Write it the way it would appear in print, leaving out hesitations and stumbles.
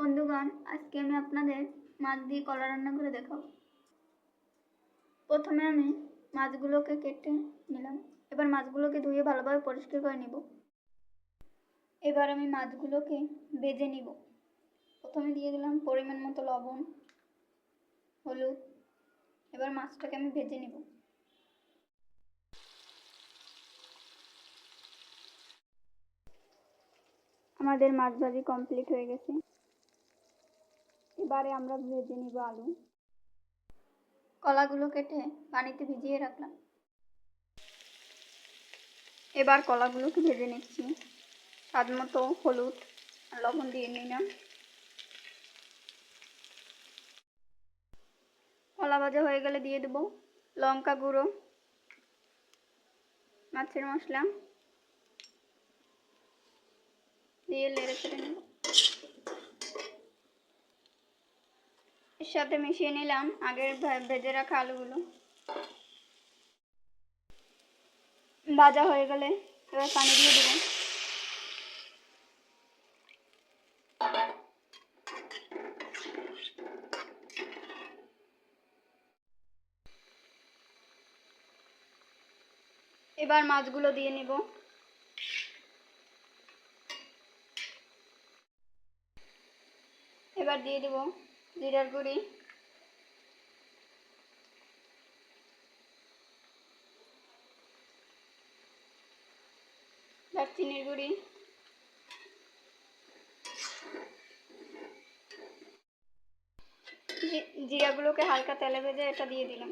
বন্ধুগণ, আজকে আমি আপনাদের মাছ দিয়ে কলা রান্না করে দেখাবো। প্রথমে আমি মাছগুলোকে কেটে নিলাম। এবার মাছগুলোকে ধুয়ে ভালোভাবে পরিষ্কার করে নিব। এবার আমি মাছগুলোকে ভেজে নিব। প্রথমে দিয়ে দিলাম পরিমাণ মতো লবণ, হলুদ। এবার মাছটাকে আমি ভেজে নিব। আমাদের মাছ ভাজি কমপ্লিট হয়ে গেছে। এবারে আমরা ভেজে নিব আলু। কলাগুলো কেটে পানিতে ভিজিয়ে রাখলাম। এবার কলাগুলোকে ভেজে নিচ্ছি। স্বাদ মতো হলুদ আর লবণ দিয়ে নিলাম। কলা ভাজা হয়ে গেলে দিয়ে দেব লঙ্কা গুঁড়ো, মাছের মশলা দিয়ে নেড়ে চেড়ে নেব। এর সাথে মিশিয়ে নিলাম আগের ভেজে রাখা আলুগুলো। ভাজা হয়ে গেলে এবার পানি দিয়ে দেব। এবার মাছগুলো দিয়ে নিব। এবার দিয়ে দেব জিরার গুঁড়ি, দারচিনির গুঁড়ি, জিরাগুলোকে হালকা তেলে ভেজে এটা দিয়ে দিলাম।